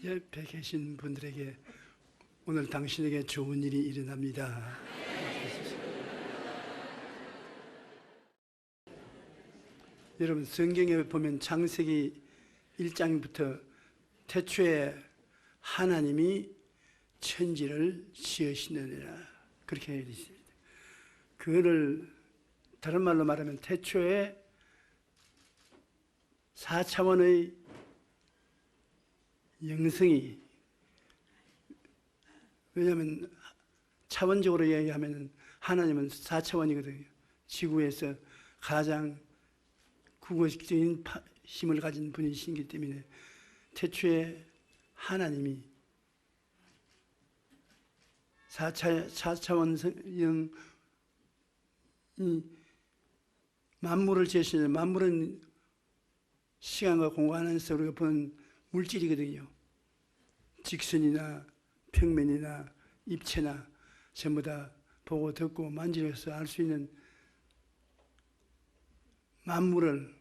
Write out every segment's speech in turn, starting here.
옆에 계신 분들에게 오늘 당신에게 좋은 일이 일어납니다. 여러분, 성경에 보면 창세기 1장부터 태초에 하나님이 천지를 지으시느니라 그렇게 되어 있습니다. 그거를 다른 말로 말하면 태초에 4차원의 영성이, 왜냐하면 차원적으로 이야기하면 하나님은 4차원이거든요. 지구에서 가장 국어적인 힘을 가진 분이시기 때문에 태초에 하나님이 4차원 영이 만물을 지으시는, 만물은 시간과 공간 안에서 우리가 보는 물질이거든요. 직선이나 평면이나 입체나 전부 다 보고 듣고 만지면서 알 수 있는 만물을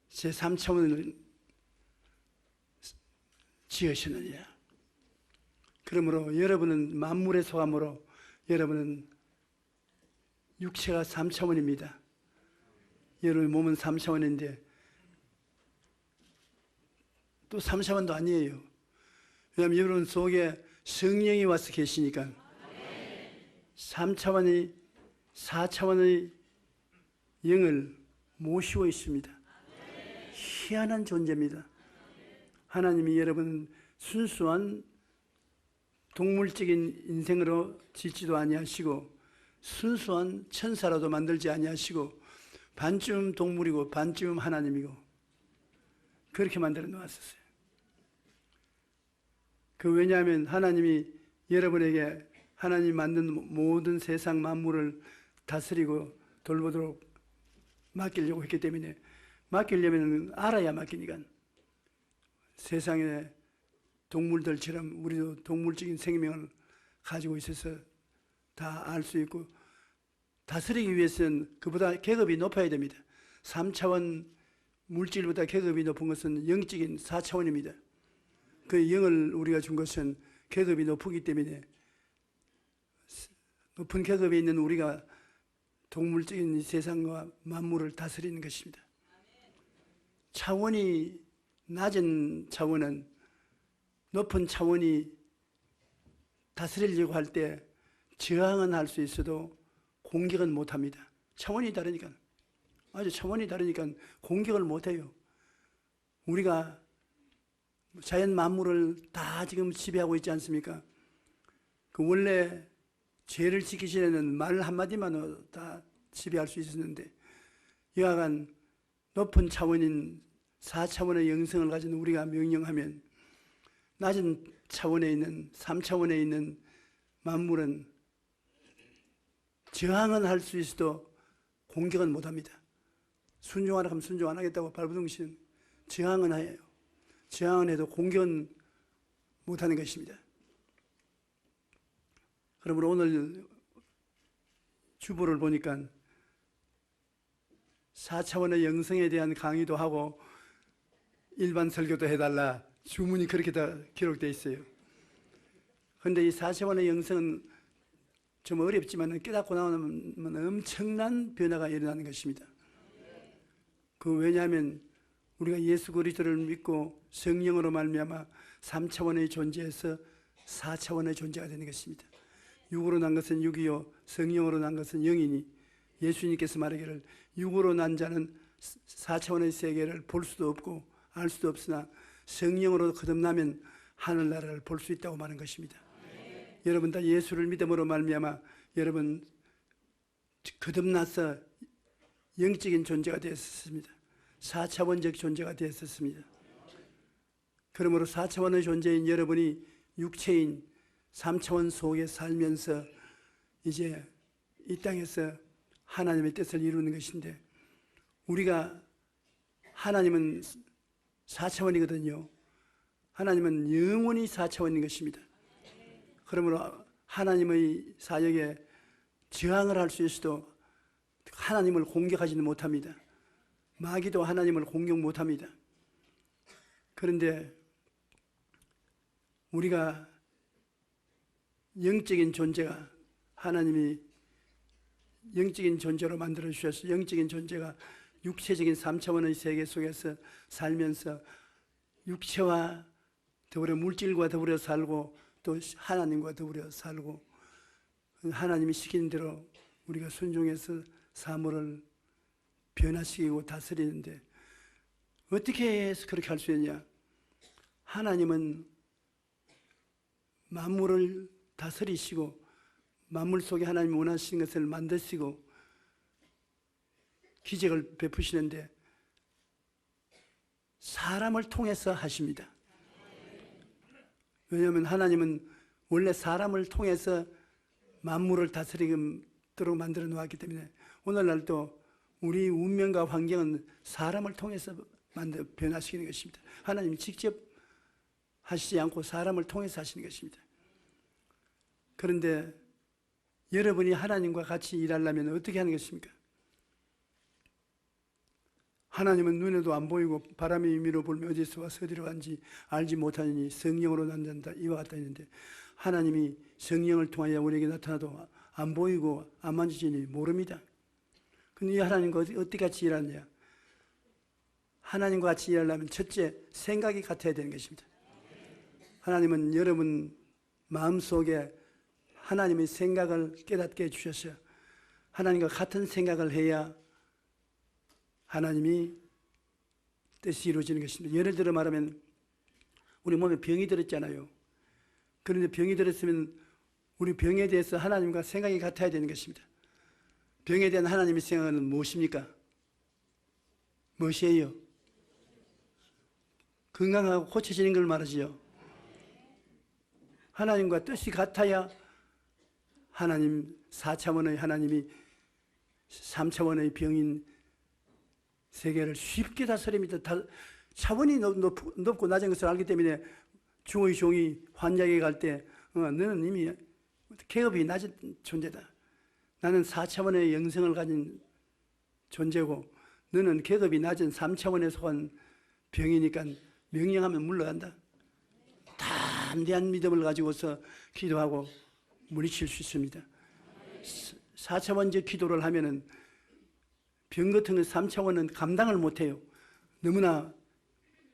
제3차원을 지으시느냐. 그러므로 여러분은 만물의 소감으로 여러분은 육체가 3차원입니다. 여러분의 몸은 3차원인데 또 3차원도 아니에요. 왜냐하면 여러분 속에 성령이 와서 계시니까 3차원의 4차원의 영을 모시고 있습니다. 희한한 존재입니다. 하나님이 여러분 순수한 동물적인 인생으로 짓지도 아니하시고 순수한 천사라도 만들지 아니하시고 반쯤 동물이고 반쯤 하나님이고 그렇게 만들어 놓았었어요. 왜냐하면 하나님이 여러분에게 하나님 만든 모든 세상 만물을 다스리고 돌보도록 맡기려고 했기 때문에, 맡기려면 알아야 맡기니까. 세상의 동물들처럼 우리도 동물적인 생명을 가지고 있어서 다 알 수 있고, 다스리기 위해서는 그보다 계급이 높아야 됩니다. 3차원 물질보다 계급이 높은 것은 영적인 4차원입니다. 그 영을 우리가 준 것은 계급이 높기 때문에 높은 계급에 있는 우리가 동물적인 세상과 만물을 다스리는 것입니다. 차원이 낮은 차원은 높은 차원이 다스리려고 할 때 저항은 할 수 있어도 공격은 못합니다. 차원이 다르니까, 아주 차원이 다르니까 공격을 못해요. 우리가 자연 만물을 다 지금 지배하고 있지 않습니까? 원래 죄를 지키기 전에는 말 한마디만으로 다 지배할 수 있었는데, 여하간 높은 차원인 4차원의 영성을 가진 우리가 명령하면 낮은 차원에 있는 3차원에 있는 만물은 저항은 할 수 있어도 공격은 못합니다. 순종하라 하면 순종 안 하겠다고 발버둥치는, 저항은 해요. 저항은 해도 공격은 못하는 것입니다. 그러므로 오늘 주보를 보니까 4차원의 영성에 대한 강의도 하고 일반 설교도 해달라 주문이 그렇게 다 기록되어 있어요. 그런데 이 4차원의 영성은 좀 어렵지만 깨닫고 나오면 엄청난 변화가 일어나는 것입니다. 왜냐하면 우리가 예수 그리스도를 믿고 성령으로 말미암아 3차원의 존재에서 4차원의 존재가 되는 것입니다. 육으로 난 것은 육이요 성령으로 난 것은 영이니, 예수님께서 말하기를 육으로 난 자는 4차원의 세계를 볼 수도 없고 알 수도 없으나 성령으로 거듭나면 하늘나라를 볼 수 있다고 말한 것입니다. 여러분 다 예수를 믿음으로 말미암아 여러분 거듭나서 영적인 존재가 되었습니다. 4차원적 존재가 되었습니다. 그러므로 4차원의 존재인 여러분이 육체인 3차원 속에 살면서 이제 이 땅에서 하나님의 뜻을 이루는 것인데, 우리가 하나님은 4차원이거든요. 하나님은 영원히 4차원인 것입니다. 그러므로 하나님의 사역에 저항을 할 수 있어도 하나님을 공격하지는 못합니다. 마귀도 하나님을 공격 못합니다. 그런데 우리가 영적인 존재가 하나님이 영적인 존재로 만들어 주셔서 영적인 존재가 육체적인 3차원의 세계 속에서 살면서 육체와 더불어 물질과 더불어 살고 또 하나님과 더불어 살고 하나님이 시키는 대로 우리가 순종해서 사물을 변화시키고 다스리는데 어떻게 해서 그렇게 할 수 있냐? 하나님은 만물을 다스리시고 만물 속에 하나님이 원하시는 것을 만드시고 기적을 베푸시는데 사람을 통해서 하십니다. 왜냐하면 하나님은 원래 사람을 통해서 만물을 다스리도록 만들어 놓았기 때문에 오늘날도 우리 운명과 환경은 사람을 통해서 변화시키는 것입니다. 하나님이 직접 하시지 않고 사람을 통해서 하시는 것입니다. 그런데 여러분이 하나님과 같이 일하려면 어떻게 하는 것입니까? 하나님은 눈에도 안 보이고 바람의 의미로 불면 어디서 와서 어디로 간지 알지 못하니 성령으로 나타난다 이와 같다 했는데 하나님이 성령을 통하여 우리에게 나타나도 안 보이고 안 만지지니 모릅니다. 근데 이 하나님과 어떻게 같이 일하느냐? 하나님과 같이 일하려면 첫째 생각이 같아야 되는 것입니다. 하나님은 여러분 마음속에 하나님의 생각을 깨닫게 해주셔서 하나님과 같은 생각을 해야 하나님이 뜻이 이루어지는 것입니다. 예를 들어 말하면 우리 몸에 병이 들었잖아요. 그런데 병이 들었으면 우리 병에 대해서 하나님과 생각이 같아야 되는 것입니다. 병에 대한 하나님의 생각은 무엇입니까? 무엇이에요? 건강하고 고쳐지는 걸 말하지요. 하나님과 뜻이 같아야 하나님 4차원의 하나님이 3차원의 병인 세계를 쉽게 다스립니다. 차원이 높고 낮은 것을 알기 때문에 주의 종이 환자에게 갈 때 너는 이미 계급이 낮은 존재다. 나는 4차원의 영성을 가진 존재고 너는 계급이 낮은 3차원에 속한 병이니까 명령하면 물러간다. 담대한 믿음을 가지고서 기도하고 물리칠 수 있습니다. 4차원적 기도를 하면은 병 같은 건 3차원은 감당을 못해요. 너무나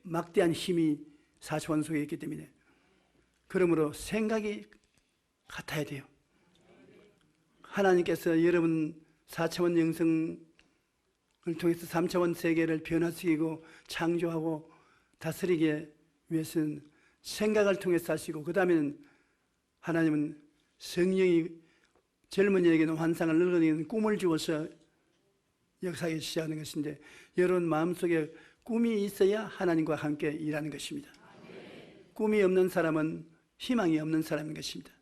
막대한 힘이 4차원 속에 있기 때문에. 그러므로 생각이 같아야 돼요. 하나님께서 여러분 4차원 영성을 통해서 3차원 세계를 변화시키고 창조하고 다스리기 위해서는 생각을 통해서 하시고 그 다음에는 하나님은 성령이 젊은이에게는 환상을 늙은이에게는 꿈을 주어서 역사하기 시작하는 것인데 여러분 마음속에 꿈이 있어야 하나님과 함께 일하는 것입니다. 꿈이 없는 사람은 희망이 없는 사람인 것입니다.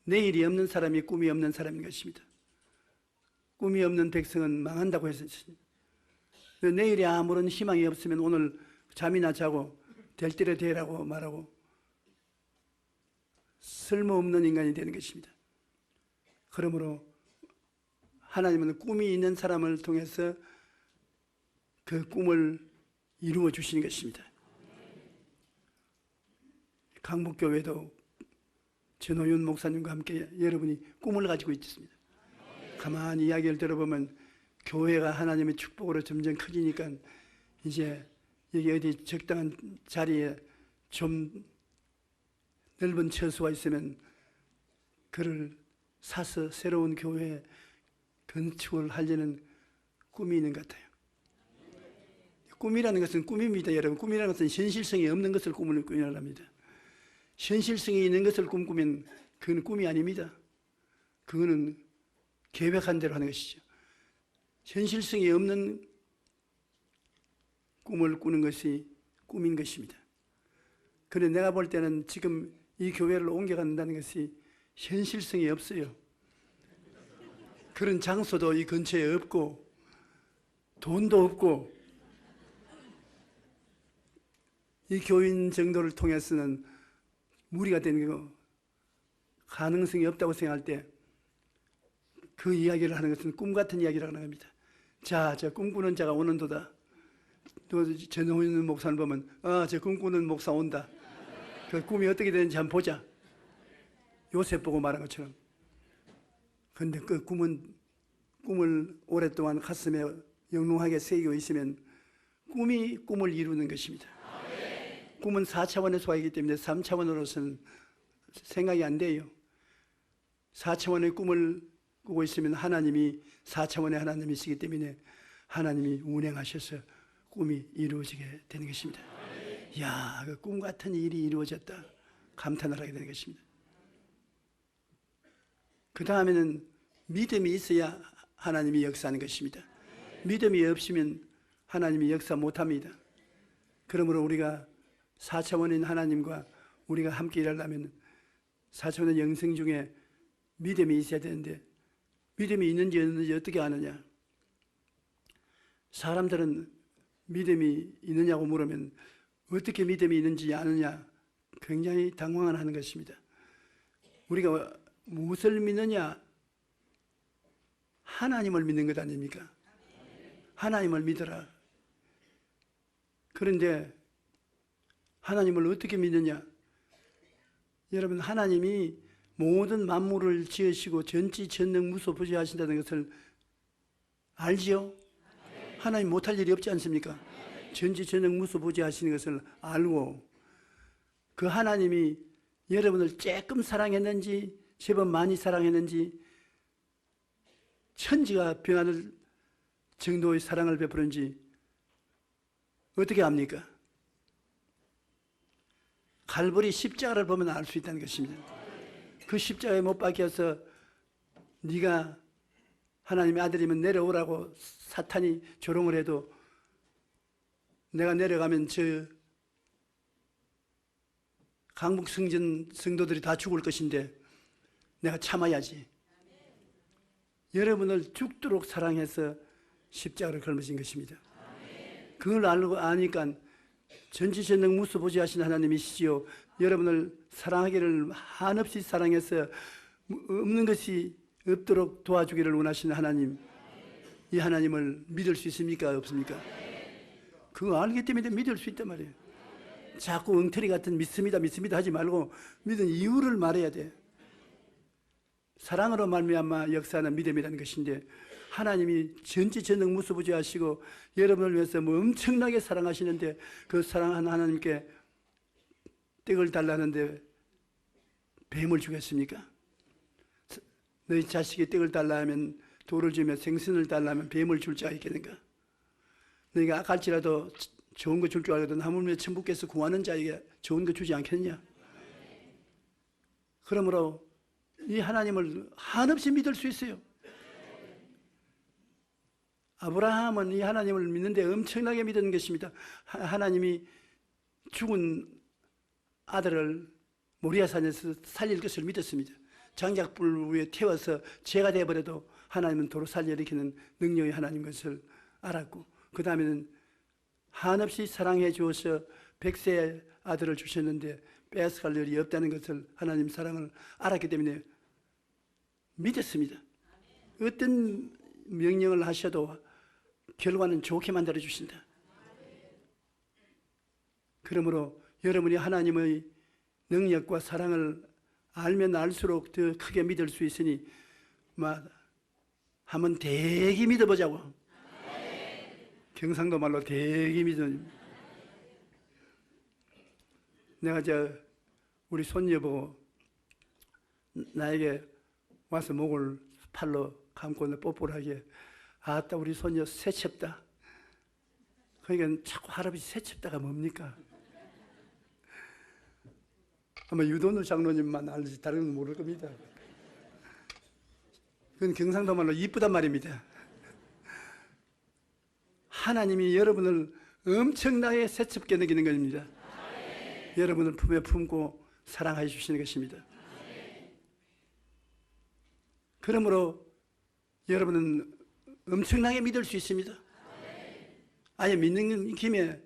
내일이 없는 사람이 꿈이 없는 사람인 것입니다. 꿈이 없는 백성은 망한다고 했습니다. 내일이 아무런 희망이 없으면 오늘 잠이나 자고 될 대로 되라고 말하고 쓸모없는 인간이 되는 것입니다. 그러므로 하나님은 꿈이 있는 사람을 통해서 그 꿈을 이루어 주시는 것입니다. 강북교회도 전호윤 목사님과 함께 여러분이 꿈을 가지고 있습니다. 가만히 이야기를 들어보면 교회가 하나님의 축복으로 점점 커지니까 이제 여기 어디 적당한 자리에 좀 넓은 처소가 있으면 그를 사서 새로운 교회 건축을 하려는 꿈이 있는 것 같아요. 꿈이라는 것은 꿈입니다, 여러분. 꿈이라는 것은 현실성이 없는 것을 꿈을 꾸미라는 겁니다. 현실성이 있는 것을 꿈꾸면 그건 꿈이 아닙니다. 그거는 계획한 대로 하는 것이죠. 현실성이 없는 꿈을 꾸는 것이 꿈인 것입니다. 그런데 내가 볼 때는 지금 이 교회를 옮겨간다는 것이 현실성이 없어요. 그런 장소도 이 근처에 없고 돈도 없고 이 교인 정도를 통해서는 무리가 되는 거 가능성이 없다고 생각할 때 그 이야기를 하는 것은 꿈 같은 이야기라고 하는 겁니다. 자, 저 꿈꾸는 자가 오는도다. 또 전호윤 목사를 보면 저 꿈꾸는 목사 온다. 그 꿈이 어떻게 되는지 한번 보자. 요셉 보고 말한 것처럼. 그런데 그 꿈을 오랫동안 가슴에 영롱하게 새기고 있으면 꿈이 꿈을 이루는 것입니다. 꿈은 4차원의 소화이기 때문에 3차원으로서는 생각이 안 돼요. 4차원의 꿈을 꾸고 있으면 하나님이 4차원의 하나님이시기 때문에 하나님이 운행하셔서 꿈이 이루어지게 되는 것입니다. 이야, 그 꿈 같은 일이 이루어졌다. 감탄을 하게 되는 것입니다. 그 다음에는 믿음이 있어야 하나님이 역사하는 것입니다. 믿음이 없으면 하나님이 역사 못합니다. 그러므로 우리가 4차원인 하나님과 우리가 함께 일하려면 4차원의 영성 중에 믿음이 있어야 되는데 믿음이 있는지 없는지 어떻게 아느냐? 사람들은 믿음이 있느냐고 물으면 어떻게 믿음이 있는지 아느냐? 굉장히 당황하는 것입니다. 우리가 무엇을 믿느냐? 하나님을 믿는 것 아닙니까? 하나님을 믿어라. 그런데 하나님을 어떻게 믿느냐? 여러분, 하나님이 모든 만물을 지으시고 전지전능무소부지하신다는 것을 알지요? 하나님 못할 일이 없지 않습니까? 전지전능무소부지하시는 것을 알고 그 하나님이 여러분을 조금 사랑했는지 제법 많이 사랑했는지 천지가 변할 정도의 사랑을 베푸는지 어떻게 압니까? 갈보리 십자가를 보면 알 수 있다는 것입니다. 그 십자가에 못 박혀서 네가 하나님의 아들이면 내려오라고 사탄이 조롱을 해도 내가 내려가면 저 강북 성전 성도들이 다 죽을 것인데 내가 참아야지. 여러분을 죽도록 사랑해서 십자가를 걸으신 것입니다. 그걸 알고 아니까 전지전능무소부지하신 하나님이시지요. 여러분을 사랑하기를 한없이 사랑해서 없는 것이 없도록 도와주기를 원하시는 하나님, 이 하나님을 믿을 수 있습니까? 없습니까? 그거 알기 때문에 믿을 수 있단 말이에요. 자꾸 엉터리 같은 믿습니다 하지 말고 믿은 이유를 말해야 돼. 사랑으로 말미암아 역사하는 믿음이라는 것인데 하나님이 전지전능무소부지하시고 여러분을 위해서 뭐 엄청나게 사랑하시는데 그 사랑하는 하나님께 떡을 달라는데 뱀을 주겠습니까? 너희 자식이 떡을 달라 하면 돌을 주며 생선을 달라 하면 뱀을 줄 자가 있겠는가? 너희가 악할지라도 좋은 거 줄 줄 알거든 하물며 천부께서 구하는 자에게 좋은 거 주지 않겠느냐? 그러므로 이 하나님을 한없이 믿을 수 있어요. 아브라함은 이 하나님을 믿는데 엄청나게 믿은 것입니다. 하나님이 죽은 아들을 모리아산에서 살릴 것을 믿었습니다. 장작불 위에 태워서 죄가 되어버려도 하나님은 도로 살려일으키는 능력의 하나님 것을 알았고 그 다음에는 한없이 사랑해 주어서 100세 아들을 주셨는데 빼앗아갈 일이 없다는 것을 하나님 사랑을 알았기 때문에 믿었습니다. 어떤 명령을 하셔도 결과는 좋게 만들어 주신다. 그러므로 여러분이 하나님의 능력과 사랑을 알면 알수록 더 크게 믿을 수 있으니 한번 대기 믿어보자고. 경상도 말로 대기 믿어. 내가 우리 손녀 보고 나에게 와서 목을 팔로 감고 뽀뽀를 하게 아따 우리 손녀 새첩다. 그러니까 자꾸 할아버지 새첩다가 뭡니까? 아마 유도누 장로님만 알지 다른 건 모를 겁니다. 그건 경상도 말로 이쁘단 말입니다. 하나님이 여러분을 엄청나게 새롭게 느끼는 것입니다. 여러분을 품에 품고 사랑해 주시는 것입니다. 그러므로 여러분은 엄청나게 믿을 수 있습니다. 아예 믿는 김에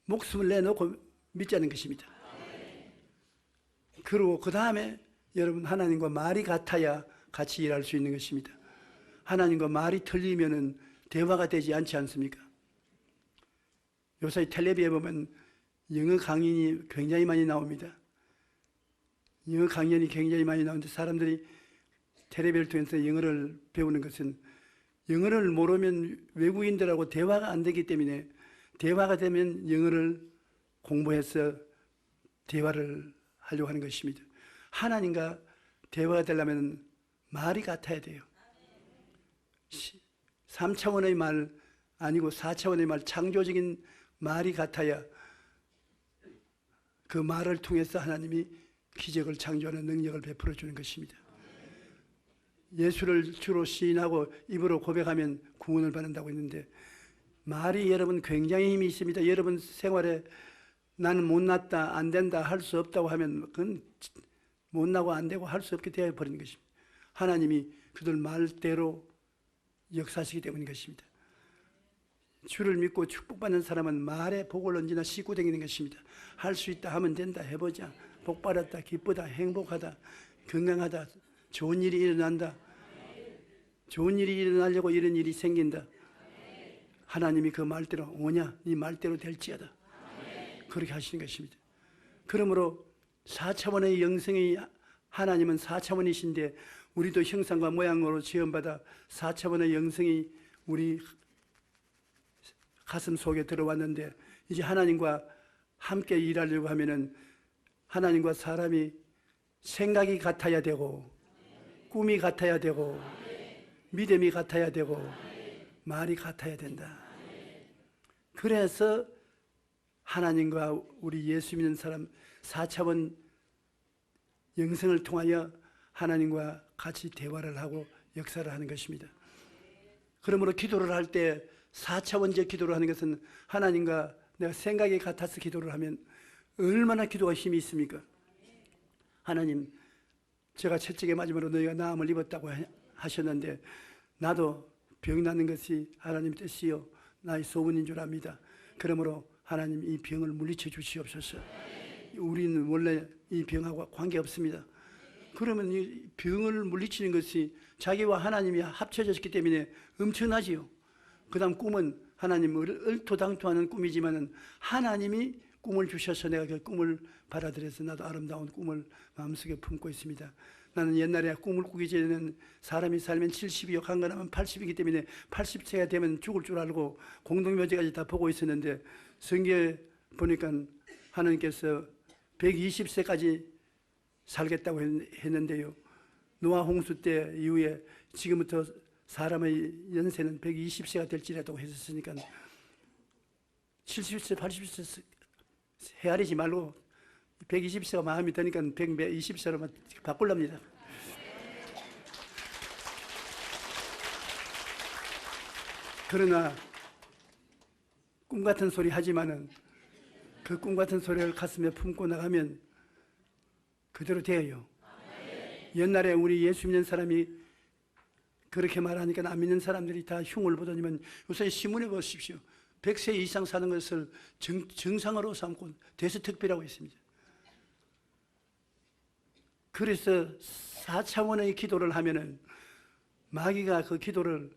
목숨을 내놓고 믿자는 것입니다. 그리고 그 다음에 여러분 하나님과 말이 같아야 같이 일할 수 있는 것입니다. 하나님과 말이 틀리면은 대화가 되지 않지 않습니까? 요새 텔레비에 보면 영어 강연이 굉장히 많이 나옵니다. 영어 강연이 굉장히 많이 나오는데 사람들이 텔레비를 통해서 영어를 배우는 것은 영어를 모르면 외국인들하고 대화가 안 되기 때문에 대화가 되면 영어를 공부해서 대화를 하려고 하는 것입니다. 하나님과 대화가 되려면 말이 같아야 돼요. 3차원의 말 아니고 4차원의 말, 창조적인 말이 같아야 그 말을 통해서 하나님이 기적을 창조하는 능력을 베풀어 주는 것입니다. 예수를 주로 시인하고 입으로 고백하면 구원을 받는다고 했는데 말이 여러분 굉장히 힘이 있습니다. 여러분 생활에 나는 못났다, 안 된다, 할 수 없다고 하면 그건 못나고 안 되고 할 수 없게 되어 버리는 것입니다. 하나님이 그들 말대로 역사하시기 때문인 것입니다. 주를 믿고 축복받는 사람은 말에 복을 언제나 싣고 다니는 것입니다. 할 수 있다 하면 된다, 해보자. 복받았다, 기쁘다, 행복하다, 건강하다, 좋은 일이 일어난다. 좋은 일이 일어나려고 이런 일이 생긴다. 하나님이 그 말대로 오냐, 네 말대로 될지어다. 그렇게 하시는 것입니다. 그러므로 4차원의 영성이 하나님은 4차원이신데 우리도 형상과 모양으로 지음받아 4차원의 영성이 우리 가슴 속에 들어왔는데 이제 하나님과 함께 일하려고 하면은 하나님과 사람이 생각이 같아야 되고 꿈이 같아야 되고 믿음이 같아야 되고 말이 같아야 된다. 그래서 하나님과 우리 예수 믿는 사람 4차원 영성을 통하여 하나님과 같이 대화를 하고 역사를 하는 것입니다. 그러므로 기도를 할 때 4차원적 기도를 하는 것은 하나님과 내가 생각이 같아서 기도를 하면 얼마나 기도가 힘이 있습니까? 하나님, 제가 채찍에 맞음으로 너희가 나음을 입었다고 하셨는데 나도 병 나는 것이 하나님 뜻이요 나의 소원인 줄 압니다. 그러므로 하나님 이 병을 물리쳐 주시옵소서. 우리는 원래 이 병하고 관계없습니다. 그러면 이 병을 물리치는 것이 자기와 하나님이 합쳐졌기 때문에 엄청나지요. 그 다음 꿈은 하나님 얼토당토하는 꿈이지만 하나님이 꿈을 주셔서 내가 그 꿈을 받아들여서 나도 아름다운 꿈을 마음속에 품고 있습니다. 나는 옛날에 꿈을 꾸기 전에는 사람이 살면 70이요 강건하면 80이기 때문에 80세가 되면 죽을 줄 알고 공동묘지까지 다 보고 있었는데 성경에 보니까 하나님께서 120세까지 살겠다고 했는데요. 노아 홍수 때 이후에 지금부터 사람의 연세는 120세가 될지라도 했었으니까 70세, 80세 헤아리지 말고 120세가 마음이 드니까 120세로 바꾸랍니다. 그러나 꿈 같은 소리 하지만은 그 꿈 같은 소리를 가슴에 품고 나가면 그대로 되어요. 옛날에 우리 예수 믿는 사람이 그렇게 말하니까 안 믿는 사람들이 다 흉을 보더니만 요새 신문에 보십시오. 100세 이상 사는 것을 정상으로 삼고 대수특별하고 있습니다. 그래서 4차원의 기도를 하면은 마귀가 그 기도를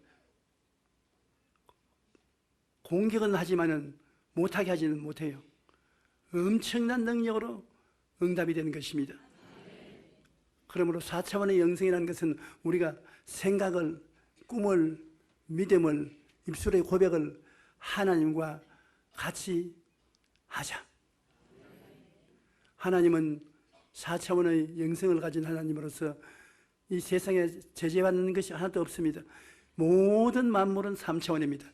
공격은 하지만은 못하게 하지는 못해요. 엄청난 능력으로 응답이 되는 것입니다. 그러므로 4차원의 영성이라는 것은 우리가 생각을, 꿈을, 믿음을, 입술의 고백을 하나님과 같이 하자. 하나님은 4차원의 영성을 가진 하나님으로서 이 세상에 제재받는 것이 하나도 없습니다. 모든 만물은 3차원입니다.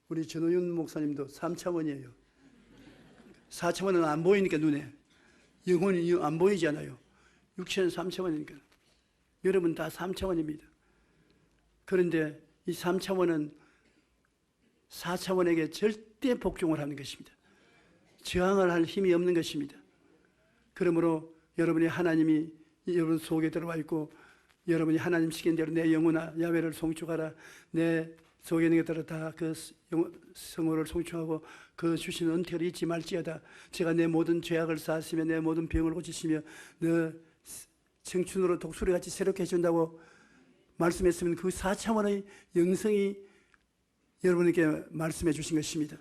우리 전호윤 목사님도 3차원이에요. 4차원은 안 보이니까 눈에. 영혼이 안 보이잖아요. 육체는 3차원이니까. 여러분 다 3차원입니다. 그런데 이 3차원은 4차원에게 절대 복종을 하는 것입니다. 저항을 할 힘이 없는 것입니다. 그러므로 여러분이 하나님이 여러분 속에 들어와 있고 여러분이 하나님 시킨 대로 내 영혼아 야훼를 송축하라. 내 속에 있는 것들을 다 그 성호를 송축하고 그 주신 은혜를 잊지 말지어다. 제가 내 모든 죄악을 사하시며 내 모든 병을 고치시며 너 청춘으로 독수리같이 새롭게 해준다고 말씀했으면 그 4차원의 영성이 여러분에게 말씀해 주신 것입니다.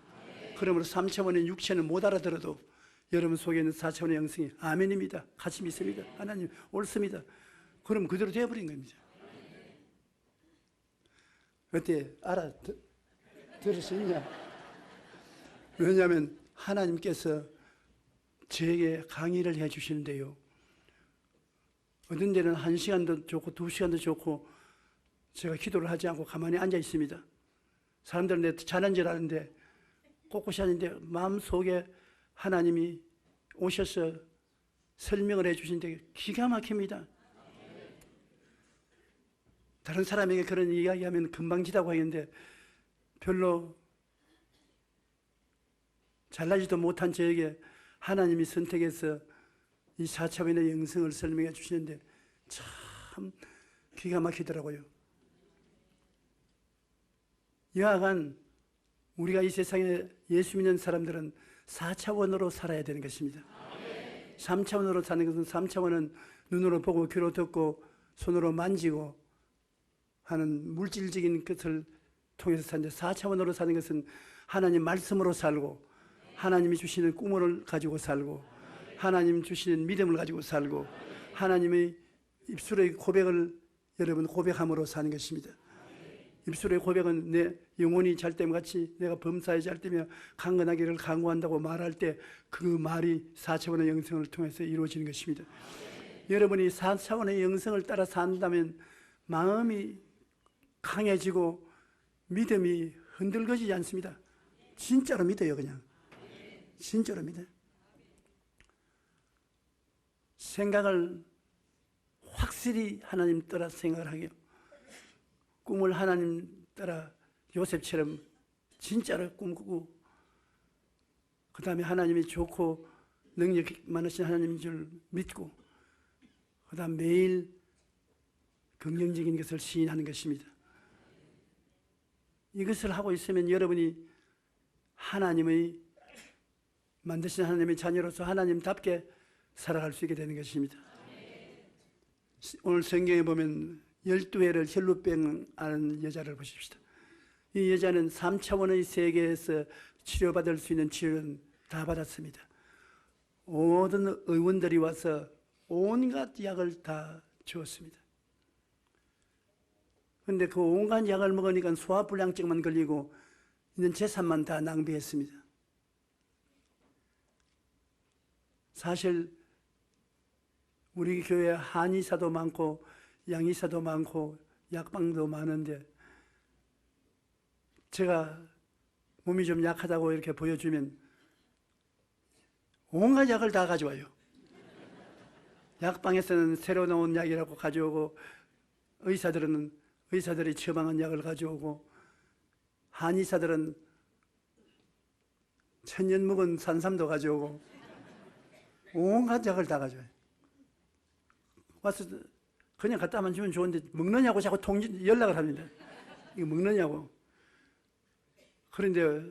그러므로 3차원의 육체는 못 알아들어도 여러분 속에 있는 4차원의 영성이 아멘입니다. 같이 믿습니다. 하나님 옳습니다. 그럼 그대로 되어버린 겁니다. 어때? 들을 수 있냐? 왜냐하면 하나님께서 저에게 강의를 해 주시는데요. 어떤 데는 1시간도 좋고 2시간도 좋고 제가 기도를 하지 않고 가만히 앉아 있습니다. 사람들은 내 잘한 줄 아는데 꼿꼿이 하는데 마음속에 하나님이 오셔서 설명을 해 주시는데 기가 막힙니다. 다른 사람에게 그런 이야기하면 금방 지다고 하는데 별로 잘나지도 못한 저에게 하나님이 선택해서 이 4차원의 영성을 설명해 주시는데 참 기가 막히더라고요. 여하간 우리가 이 세상에 예수 믿는 사람들은 4차원으로 살아야 되는 것입니다. 3차원으로 사는 것은 3차원은 눈으로 보고 귀로 듣고 손으로 만지고 하는 물질적인 것을 통해서 사는데 4차원으로 사는 것은 하나님 말씀으로 살고 하나님이 주시는 꿈을 가지고 살고 하나님 주시는 믿음을 가지고 살고 하나님의 입술의 고백을 여러분 고백함으로 사는 것입니다. 입술의 고백은 내 영혼이 잘 때면 같이 내가 범사에 잘 때며 강건하기를 강구한다고 말할 때 그 말이 4차원의 영성을 통해서 이루어지는 것입니다. 여러분이 4차원의 영성을 따라 산다면 마음이 강해지고 믿음이 흔들거지지 않습니다. 진짜로 믿어요. 그냥 진짜로 믿어요. 생각을 확실히 하나님 따라 생각을 하게요. 꿈을 하나님 따라 요셉처럼 진짜로 꿈꾸고 그 다음에 하나님이 좋고 능력 많으신 하나님인 줄 믿고 그 다음 매일 긍정적인 것을 시인하는 것입니다. 이것을 하고 있으면 여러분이 하나님의 만드신 하나님의 자녀로서 하나님답게 살아갈 수 있게 되는 것입니다. 오늘 성경에 보면 12회를 혈루병 앓은 여자를 보십시다. 이 여자는 3차원의 세계에서 치료받을 수 있는 치료는 다 받았습니다. 모든 의원들이 와서 온갖 약을 다 주었습니다. 그런데 그 온갖 약을 먹으니까 소화불량증만 걸리고 있는 재산만 다 낭비했습니다. 사실 우리 교회에 한의사도 많고 양의사도 많고 약방도 많은데 제가 몸이 좀 약하다고 이렇게 보여주면 온갖 약을 다 가져와요. 약방에서는 새로 나온 약이라고 가져오고 의사들이 처방한 약을 가져오고 한의사들은 천년 묵은 산삼도 가져오고 온갖 약을 다 가져와요. 와서 그냥 갖다만 주면 좋은데 먹느냐고 자꾸 연락을 합니다. 이거 먹느냐고. 그런데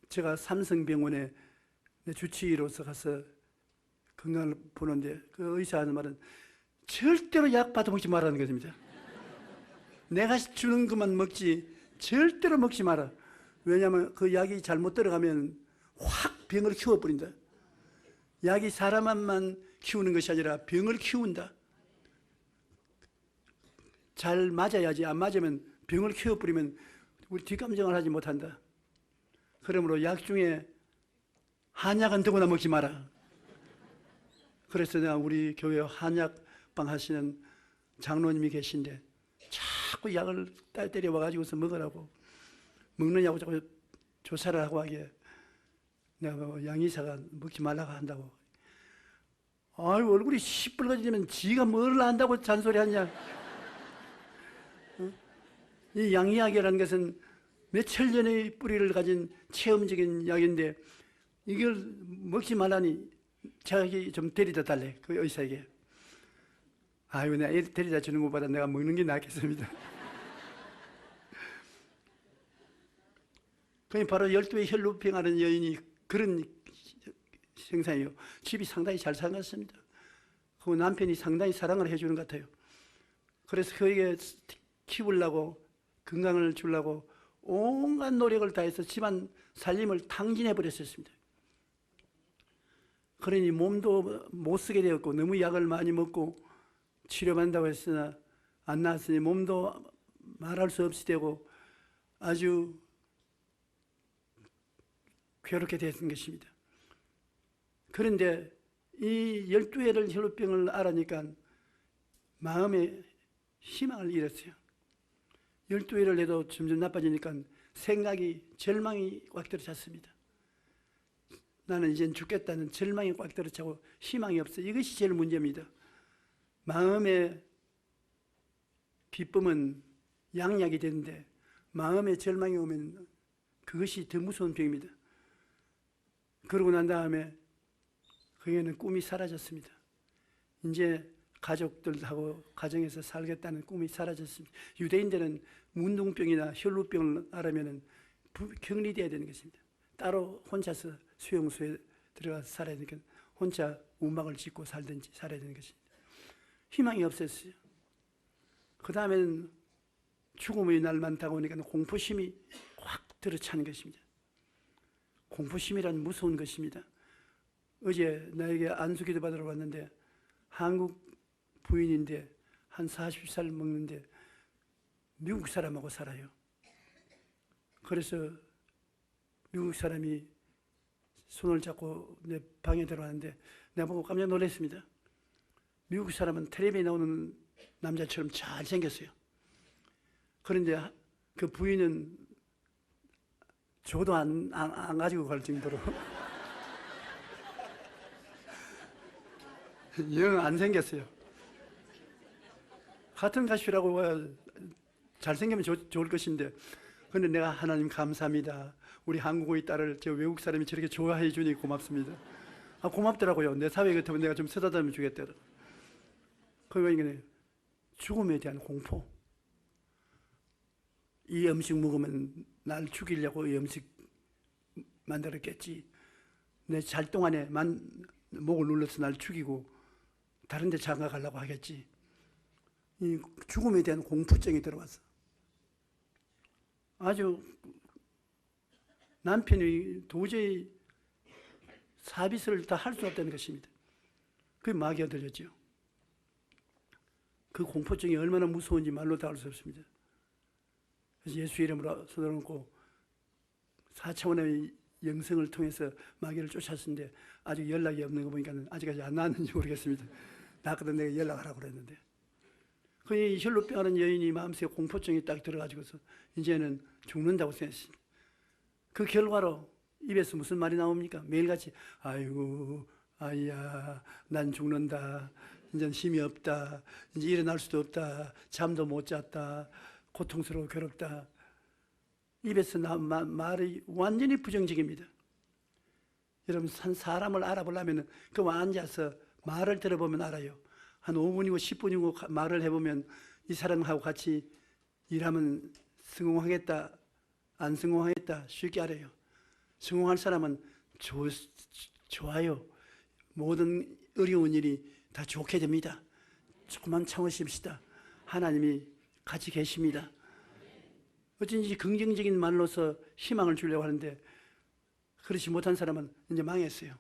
제가 삼성병원에 주치의로서 가서 건강을 보는데 그 의사 하는 말은 절대로 약 받아먹지 말라는 것입니다. 내가 주는 것만 먹지 절대로 먹지 마라. 왜냐하면 그 약이 잘못 들어가면 확 병을 키워버린다. 약이 사람만 키우는 것이 아니라 병을 키운다. 잘 맞아야지 안 맞으면 병을 키워버리면 우리 뒷감정을 하지 못한다. 그러므로 약 중에 한약은 더구나 먹지 마라. 그래서 내가 우리 교회 한약방 하시는 장로님이 계신데 자꾸 약을 딸 때려 와가지고서 먹으라고 먹느냐고 자꾸 조사를 하고 하기에 내가 양의사가 먹지 말라고 한다고. 아유 얼굴이 시뻘거지면 지가 뭘 안다고 잔소리하냐. 이 양의학이라는 것은 몇천 년의 뿌리를 가진 체험적인 약인데 이걸 먹지 말라니 자기 좀 데려다 달래 그 의사에게. 아유 내가 데려다 주는 것보다 내가 먹는 게 낫겠습니다. 그게 바로 12의 혈루병하는 여인이 그런 형상이에요. 집이 상당히 잘 살았습니다. 그 남편이 상당히 사랑을 해주는 것 같아요. 그래서 그에게 키우려고 건강을 주려고 온갖 노력을 다해서 집안 살림을 탕진해 버렸었습니다. 그러니 몸도 못 쓰게 되었고 너무 약을 많이 먹고 치료받는다고 했으나 안 나았으니 몸도 말할 수 없이 되고 아주 괴롭게 됐던 것입니다. 그런데 이 12회를 혈루병을 알아니까 마음에 희망을 잃었어요. 12회를 해도 점점 나빠지니까 생각이, 절망이 꽉 들어찼습니다. 나는 이젠 죽겠다는 절망이 꽉 들어차고 희망이 없어. 이것이 제일 문제입니다. 마음의 기쁨은 양약이 되는데 마음의 절망이 오면 그것이 더 무서운 병입니다. 그러고 난 다음에 그에는 꿈이 사라졌습니다. 이제 가족들하고 가정에서 살겠다는 꿈이 사라졌습니다. 유대인들은 문둥병이나 혈루병을 알으면 격리되어야 되는 것입니다. 따로 혼자서 수용소에 들어가서 살아야 되니까 혼자 우막을 짓고 살든지 살아야 되는 것입니다. 희망이 없었어요. 그 다음에는 죽음의 날만 다가오니까 공포심이 확 들어차는 것입니다. 공포심이란 무서운 것입니다. 어제 나에게 안수기도 받으러 왔는데 한국 부인인데 한 40살 먹는데 미국 사람하고 살아요. 그래서 미국 사람이 손을 잡고 내 방에 들어왔는데 내가 보고 깜짝 놀랐습니다. 미국 사람은 텔레비에 나오는 남자처럼 잘생겼어요. 그런데 그 부인은 저도 안 가지고 갈 정도로 영 안 생겼어요. 같은 가수라고 잘생기면 좋을 것인데, 그런데 내가 하나님 감사합니다. 우리 한국의 딸을 저 외국 사람이 저렇게 좋아해 주니 고맙습니다. 고맙더라고요. 내 사회 같으면 내가 좀 쓰다듬어 주겠더라. 그러니까 죽음에 대한 공포. 이 음식 먹으면 날 죽이려고 이 음식 만들었겠지. 내 잘 동안에 목을 눌러서 날 죽이고 다른 데 장가 가려고 하겠지. 이 죽음에 대한 공포증이 들어왔어. 아주 남편이 도저히 사비스를 다 할 수 없다는 것입니다. 그게 마귀가 들렸죠. 그 공포증이 얼마나 무서운지 말로 다 알 수 없습니다. 그래서 예수 이름으로 손을 얹고 4차원의 영성을 통해서 마귀를 쫓았는데 아직 연락이 없는 거 보니까 아직까지 안 나왔는지 모르겠습니다. 나거든 내가 연락하라고 그랬는데. 그 혈루병 하는 여인이 마음속에 공포증이 딱 들어가지고서 이제는 죽는다고 생각했습니다. 그 결과로 입에서 무슨 말이 나옵니까? 매일같이 아이고 아이야 난 죽는다. 이제 힘이 없다. 이제 일어날 수도 없다. 잠도 못 잤다. 고통스러워 괴롭다. 입에서 나온 말이 완전히 부정적입니다. 여러분 한 사람을 알아보려면 그 앉아서 말을 들어보면 알아요. 한 5분이고 10분이고 말을 해보면 이 사람하고 같이 일하면 성공하겠다 안 성공하겠다 쉽게 알아요. 성공할 사람은 좋아요. 모든 어려운 일이 다 좋게 됩니다. 조금만 참으십시다. 하나님이 같이 계십니다. 어쩐지 긍정적인 말로서 희망을 주려고 하는데 그렇지 못한 사람은 이제 망했어요.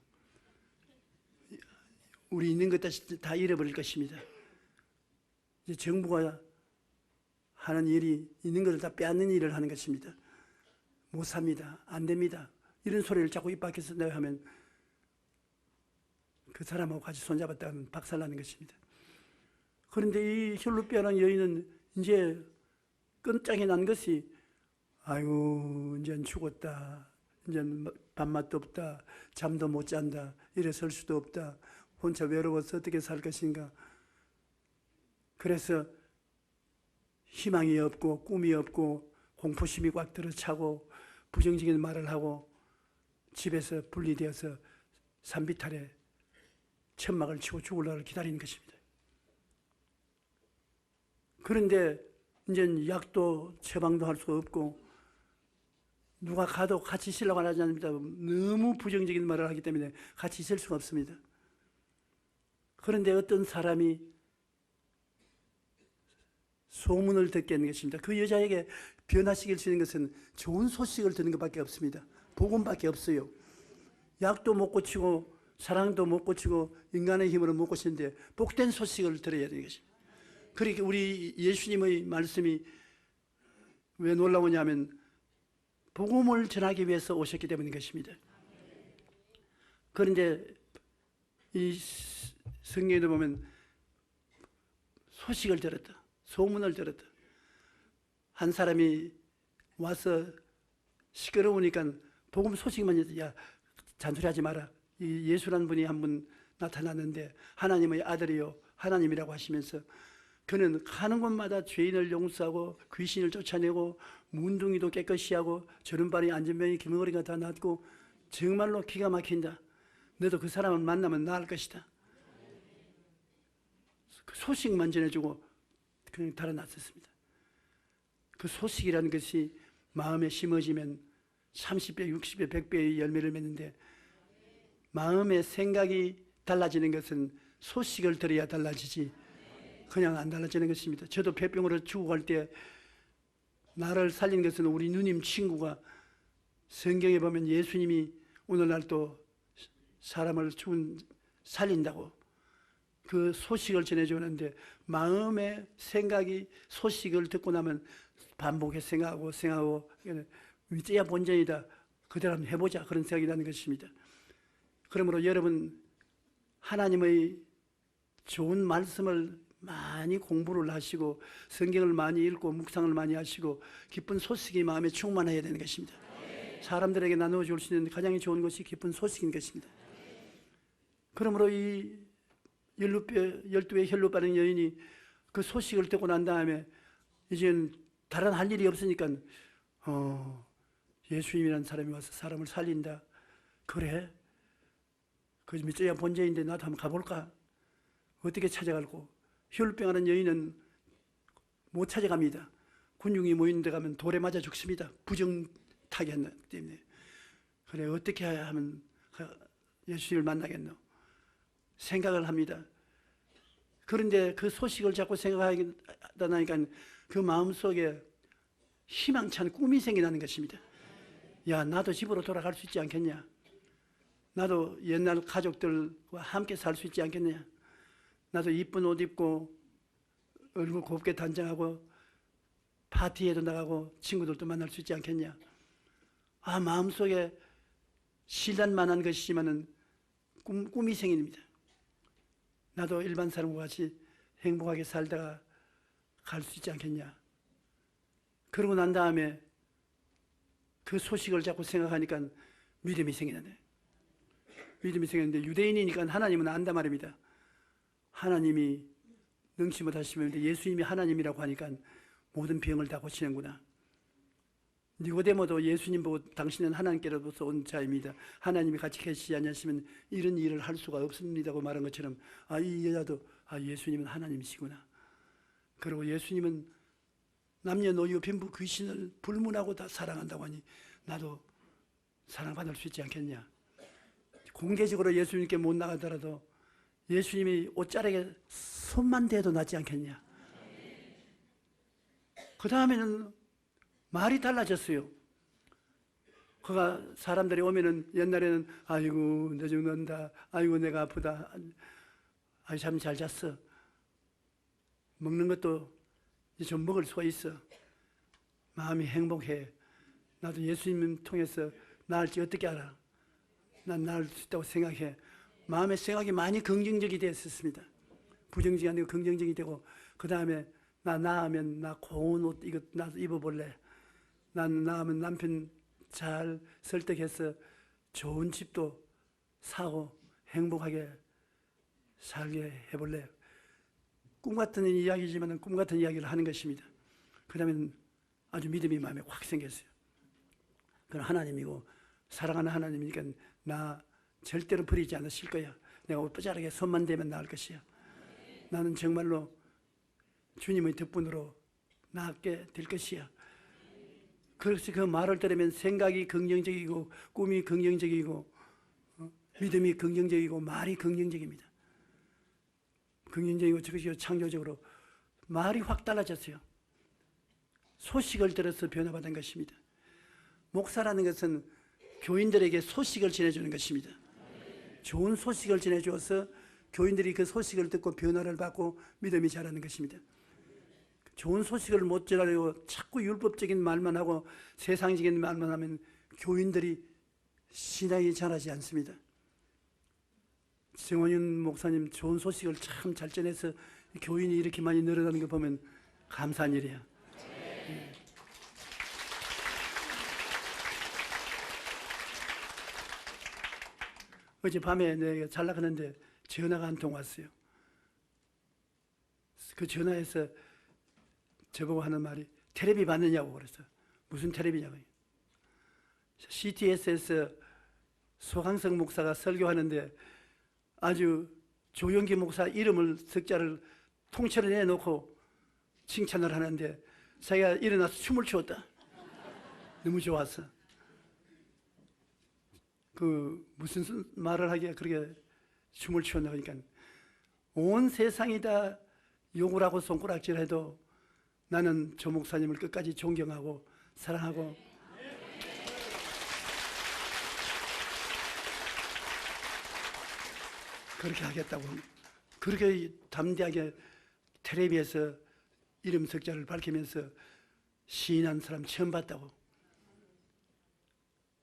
우리 있는 것 다 잃어버릴 것입니다. 이제 정부가 하는 일이 있는 것을 다 빼앗는 일을 하는 것입니다. 못 삽니다. 안 됩니다. 이런 소리를 자꾸 입 밖에서 내가 하면 그 사람하고 같이 손잡았다면 박살나는 것입니다. 그런데 이 혈루병한 여인은 이제 끈짝이 난 것이 아이고 이제 죽었다. 이제 밥맛도 없다. 잠도 못 잔다. 일어설 수도 없다. 혼자 외로워서 어떻게 살 것인가. 그래서 희망이 없고 꿈이 없고 공포심이 꽉 들어차고 부정적인 말을 하고 집에서 분리되어서 산비탈에 천막을 치고 죽을 날을 기다리는 것입니다. 그런데 이제 약도 처방도 할 수 없고 누가 가도 같이 있으려고 하지 않습니다. 너무 부정적인 말을 하기 때문에 같이 있을 수가 없습니다. 그런데 어떤 사람이 소문을 듣게 하는 것입니다. 그 여자에게 변화시킬 수 있는 것은 좋은 소식을 듣는 것밖에 없습니다. 복음밖에 없어요. 약도 못 고치고 사랑도 못 고치고 인간의 힘으로 못 고치는데 복된 소식을 들어야 되는 것입니다. 그러니까 우리 예수님의 말씀이 왜 놀라우냐면 복음을 전하기 위해서 오셨기 때문인 것입니다. 그런데 이 성경에도 보면 소식을 들었다, 소문을 들었다. 한 사람이 와서 시끄러우니까 복음 소식만 해도 야 잔소리하지 마라. 이 예수라는 분이 한 분 나타났는데 하나님의 아들이요 하나님이라고 하시면서 그는 가는 곳마다 죄인을 용서하고 귀신을 쫓아내고 문둥이도 깨끗이 하고 저른발이 안전병이 기머거리가 다 낫고 정말로 기가 막힌다. 너도 그 사람을 만나면 나을 것이다. 그 소식만 전해주고 그냥 달아났었습니다. 그 소식이라는 것이 마음에 심어지면 30배, 60배, 100배의 열매를 맺는데 마음의 생각이 달라지는 것은 소식을 들어야 달라지지 그냥 안 달라지는 것입니다. 저도 폐병으로 죽어갈 때 나를 살린 것은 우리 누님 친구가 성경에 보면 예수님이 오늘날 또 사람을 살린다고 그 소식을 전해주는데 마음의 생각이 소식을 듣고 나면 반복해서 생각하고 위대야 본전이다. 그대로 한번 해보자. 그런 생각이 나는 것입니다. 그러므로 여러분 하나님의 좋은 말씀을 많이 공부를 하시고 성경을 많이 읽고 묵상을 많이 하시고 기쁜 소식이 마음에 충만해야 되는 것입니다. 사람들에게 나누어줄 수 있는 가장 좋은 것이 기쁜 소식인 것입니다. 그러므로 이 12의 혈로 빠른 여인이 그 소식을 듣고 난 다음에 이제는 다른 할 일이 없으니까 예수님이라는 사람이 와서 사람을 살린다. 그래? 그 밑에야 본죄인데 나도 한번 가볼까? 어떻게 찾아갈고? 혈병하는 여인은 못 찾아갑니다. 군중이 모이는 데 가면 돌에 맞아 죽습니다. 부정타기 한다 때문에. 그래 어떻게 하면 예수님을 만나겠노? 생각을 합니다. 그런데 그 소식을 자꾸 생각하다 나니까 그 마음속에 희망찬 꿈이 생겨나는 것입니다. 야 나도 집으로 돌아갈 수 있지 않겠냐? 나도 옛날 가족들과 함께 살 수 있지 않겠냐? 나도 이쁜 옷 입고 얼굴 곱게 단장하고 파티에도 나가고 친구들도 만날 수 있지 않겠냐? 아 마음속에 신란만한 것이지만은 꿈이 생깁니다. 나도 일반 사람과 같이 행복하게 살다가 갈 수 있지 않겠냐? 그러고 난 다음에 그 소식을 자꾸 생각하니까 믿음이 생기는데 믿음이 생겼는데 유대인이니까 하나님은 안다 말입니다. 하나님이 능치 못하시면 예수님이 하나님이라고 하니까 모든 병을 다 고치는구나. 니고데모도 예수님 보고 당신은 하나님께로부터 온 자입니다. 하나님이 같이 계시지 않으시면 이런 일을 할 수가 없습니다고 말한 것처럼 이 여자도 예수님은 하나님이시구나. 그리고 예수님은 남녀노소 빈부 귀신을 불문하고 다 사랑한다고 하니 나도 사랑받을 수 있지 않겠냐. 공개적으로 예수님께 못 나가더라도 예수님이 옷자락에 손만 대도 낫지 않겠냐. 그 다음에는 말이 달라졌어요. 그가 사람들이 오면은 옛날에는 아이고 내 죽는다, 아이고 내가 아프다, 아이 참 잘 잤어. 먹는 것도 이제 좀 먹을 수가 있어. 마음이 행복해. 나도 예수님 통해서 나을지 어떻게 알아? 난 나을 수 있다고 생각해. 마음의 생각이 많이 긍정적이 됐었습니다. 부정적이 아니고 긍정적이 되고 그 다음에 나 나으면 나 고운 옷 이거 나도 입어볼래. 난 나으면 남편 잘 설득해서 좋은 집도 사고 행복하게 살게 해볼래. 꿈 같은 이야기지만 꿈 같은 이야기를 하는 것입니다. 그 다음에 아주 믿음이 마음에 확 생겼어요. 그건 하나님이고 사랑하는 하나님이니까 나 절대로 버리지 않으실 거야. 내가 옷부자르게 손만 대면 나을 것이야. 나는 정말로 주님의 덕분으로 낫게 될 것이야. 그래서 그 말을 들으면 생각이 긍정적이고 꿈이 긍정적이고 믿음이 긍정적이고 말이 긍정적입니다. 긍정적이고 적극적이고 창조적으로 말이 확 달라졌어요. 소식을 들어서 변화받은 것입니다. 목사라는 것은 교인들에게 소식을 전해주는 것입니다. 좋은 소식을 전해주어서 교인들이 그 소식을 듣고 변화를 받고 믿음이 자라는 것입니다. 좋은 소식을 못 전하려고 자꾸 율법적인 말만 하고 세상적인 말만 하면 교인들이 신앙이 자라지 않습니다. 정원윤 목사님 좋은 소식을 참 잘 전해서 교인이 이렇게 많이 늘어나는 거 보면 감사한 일이야. 어젯밤에 내가 잘 나가는데 전화가 한 통 왔어요. 그 전화에서 저보고 하는 말이 텔레비 봤느냐고 그랬어. 무슨 텔레비냐고. CTS에서 소강성 목사가 설교하는데 아주 조영기 목사 이름을 석자를 통째로 내놓고 칭찬을 하는데 자기가 일어나서 춤을 추었다. 너무 좋았어. 그 무슨 말을 하기에 그렇게 춤을 추었나 하니까 온 세상이 다 욕을 하고 손가락질해도 나는 조 목사님을 끝까지 존경하고 사랑하고 그렇게 하겠다고 그렇게 담대하게 텔레비에서 이름 석자를 밝히면서 시인한 사람 처음 봤다고.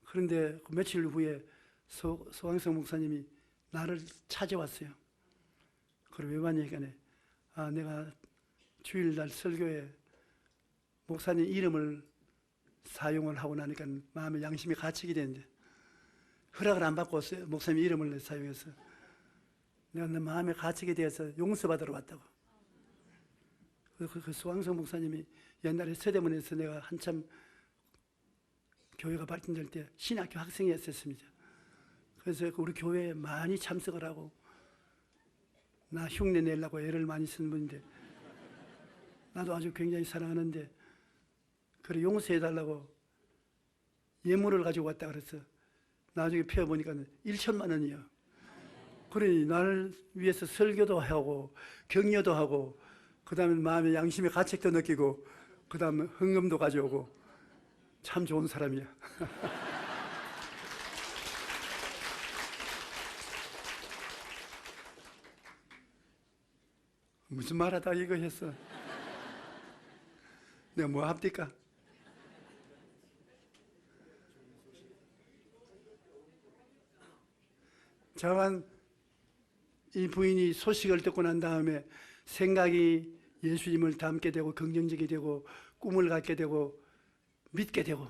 그런데 그 며칠 후에 소강성 목사님이 나를 찾아왔어요. 그걸 왜 왔냐니까 내가 주일날 설교에 목사님 이름을 사용을 하고 나니까 마음의 양심이 갇히게 되는데 허락을 안 받고 왔어요. 목사님 이름을 사용해서 내가 내 마음에 갇히게 되어서 용서받으러 왔다고. 그 소강성 목사님이 옛날에 서대문에서 내가 한참 교회가 발전될 때 신학교 학생이었습니다. 그래서 우리 교회에 많이 참석을 하고 나 흉내 내려고 애를 많이 쓴 분인데 나도 아주 굉장히 사랑하는데 그래 용서해달라고 예물을 가지고 왔다 그랬어. 나중에 펴보니까 1천만 원이야. 그러니 나를 위해서 설교도 하고 격려도 하고 그 다음에 마음의 양심의 가책도 느끼고 그 다음에 헌금도 가져오고 참 좋은 사람이야. 무슨 말하다 이거 했어. 내가 뭐 합니까? 저한 이 부인이 소식을 듣고 난 다음에 생각이 예수님을 닮게 되고 긍정적이 되고 꿈을 갖게 되고 믿게 되고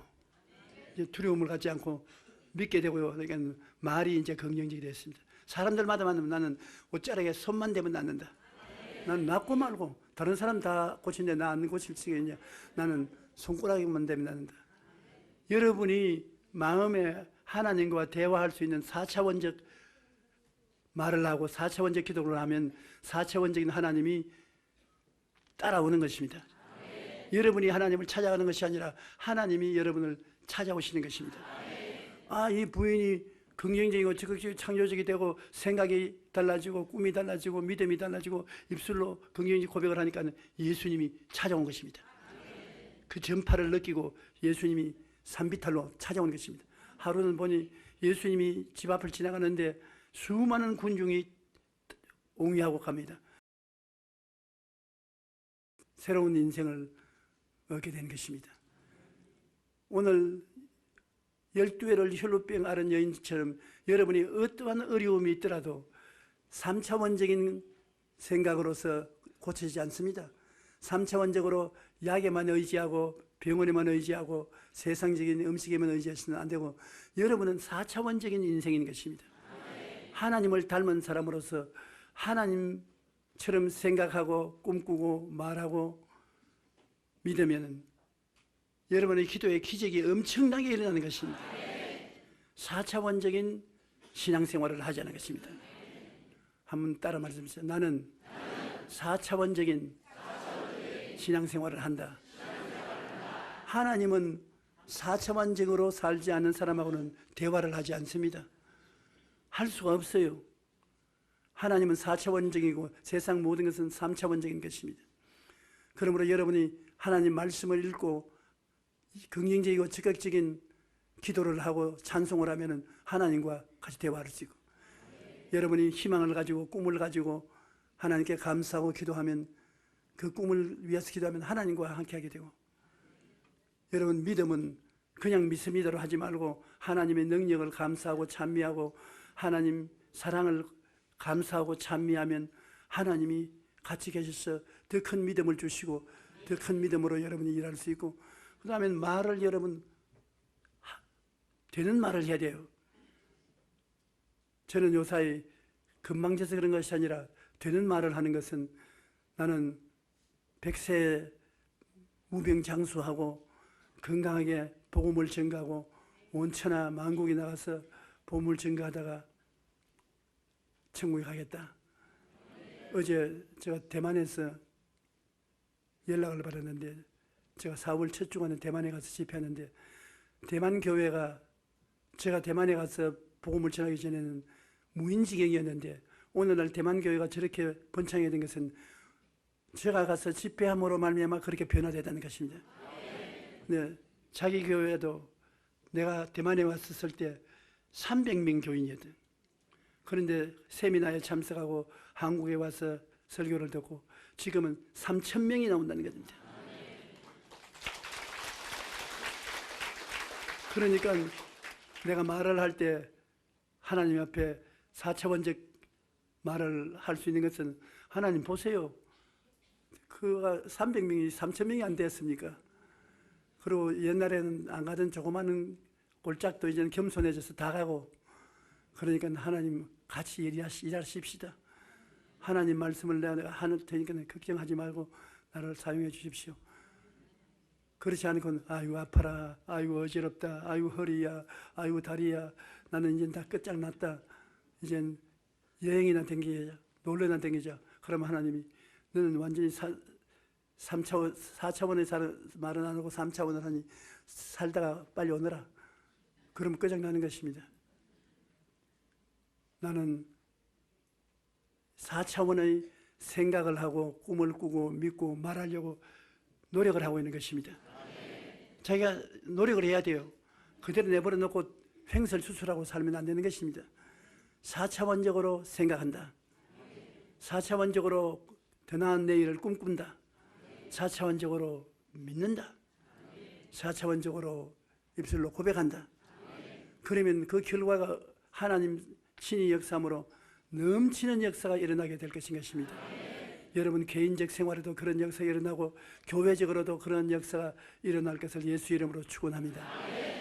이제 두려움을 갖지 않고 믿게 되고요. 그러니까 말이 이제 긍정적이 됐습니다. 사람들마다 만나면 나는 옷자락에 손만 대면 낫는다. 나는 낫고 말고 다른 사람 다 고치는데 나 안 고칠 수가 있냐. 나는 손가락만 대면 낫는다. 여러분이 마음에 하나님과 대화할 수 있는 4차원적 말을 하고 4차원적 기도를 하면 4차원적인 하나님이 따라오는 것입니다. 여러분이 하나님을 찾아가는 것이 아니라 하나님이 여러분을 찾아오시는 것입니다. 이 부인이 긍정적이고 적극적이고 창조적이 되고 생각이 달라지고 꿈이 달라지고 믿음이 달라지고 입술로 긍정적 고백을 하니까 예수님이 찾아온 것입니다. 그 전파를 느끼고 예수님이 산비탈로 찾아오는 것입니다. 하루는 보니 예수님이 집 앞을 지나가는데 수많은 군중이 옹이하고 갑니다. 새로운 인생을 얻게 된 것입니다. 오늘 12회를 혈루병 앓은 여인처럼 여러분이 어떠한 어려움이 있더라도 3차원적인 생각으로서 고쳐지지 않습니다. 3차원적으로 약에만 의지하고 병원에만 의지하고 세상적인 음식에만 의지하시면 안 되고 여러분은 4차원적인 인생인 것입니다. 하나님을 닮은 사람으로서 하나님처럼 생각하고 꿈꾸고 말하고 믿으면 여러분의 기도의 기적이 엄청나게 일어나는 것입니다. 4차원적인 신앙생활을 하자는 것입니다. 한번 따라 말씀하세요. 나는 4차원적인 신앙생활을 한다. 하나님은 4차원적으로 살지 않는 사람하고는 대화를 하지 않습니다. 할 수가 없어요. 하나님은 4차원적이고 세상 모든 것은 3차원적인 것입니다. 그러므로 여러분이 하나님 말씀을 읽고 긍정적이고 적극적인 기도를 하고 찬송을 하면 하나님과 같이 대화를 지고, 여러분이 희망을 가지고 꿈을 가지고 하나님께 감사하고 기도하면, 그 꿈을 위해서 기도하면 하나님과 함께하게 되고, 여러분 믿음은 그냥 믿음이대로 하지 말고 하나님의 능력을 감사하고 찬미하고 하나님 사랑을 감사하고 찬미하면 하나님이 같이 계셔서 더 큰 믿음을 주시고 더 큰 믿음으로 여러분이 일할 수 있고, 그 다음에 말을 여러분 되는 말을 해야 돼요. 저는 요사이 건방져서 그런 것이 아니라 되는 말을 하는 것은, 나는 100세 무병장수하고 건강하게 복음을 전가하고 온 천하 만국에 나가서 복음을 전가하다가 천국에 가겠다. 어제 제가 대만에서 연락을 받았는데, 제가 4월 첫 주간에 대만에 가서 집회하는데, 대만 교회가, 제가 대만에 가서 복음을 전하기 전에는 무인지경이었는데 오늘날 대만 교회가 저렇게 번창하게 된 것은 제가 가서 집회함으로 말미암아 그렇게 변화되다는 것입니다. 네, 자기 교회도 내가 대만에 왔었을 때 300명 교인이었대. 그런데 세미나에 참석하고 한국에 와서 설교를 듣고 지금은 3,000명이 나온다는 것입니다. 그러니까 내가 말을 할 때 하나님 앞에 4차원적 말을 할 수 있는 것은, 하나님 보세요, 그가 300명이 3,000명이 안 됐습니까? 그리고 옛날에는 안 가던 조그마한 골짝도 이제는 겸손해져서 다 가고, 그러니까 하나님 같이 일하십시다. 하나님 말씀을 내가 하는 테니까 걱정하지 말고 나를 사용해 주십시오. 그렇지 않고는 아이고 아파라, 아이고 어지럽다, 아이고 허리야, 아이고 다리야, 나는 이제 다 끝장났다, 이젠 여행이나 댕기자, 놀러나 댕기자. 그러면 하나님이 너는 완전히 4차원의 말은 안 하고 3차원을 하니 살다가 빨리 오너라. 그러면 끝장나는 것입니다. 나는 4차원의 생각을 하고 꿈을 꾸고 믿고 말하려고 노력을 하고 있는 것입니다. 자기가 노력을 해야 돼요. 그대로 내버려 놓고 횡설수설하고 살면 안 되는 것입니다. 4차원적으로 생각한다. 4차원적으로 더 나은 내일을 꿈꾼다. 4차원적으로 믿는다. 4차원적으로 입술로 고백한다. 그러면 그 결과가 하나님 신의 역사함으로 넘치는 역사가 일어나게 될 것입니다. 여러분 개인적 생활에도 그런 역사가 일어나고 교회적으로도 그런 역사가 일어날 것을 예수 이름으로 축원합니다.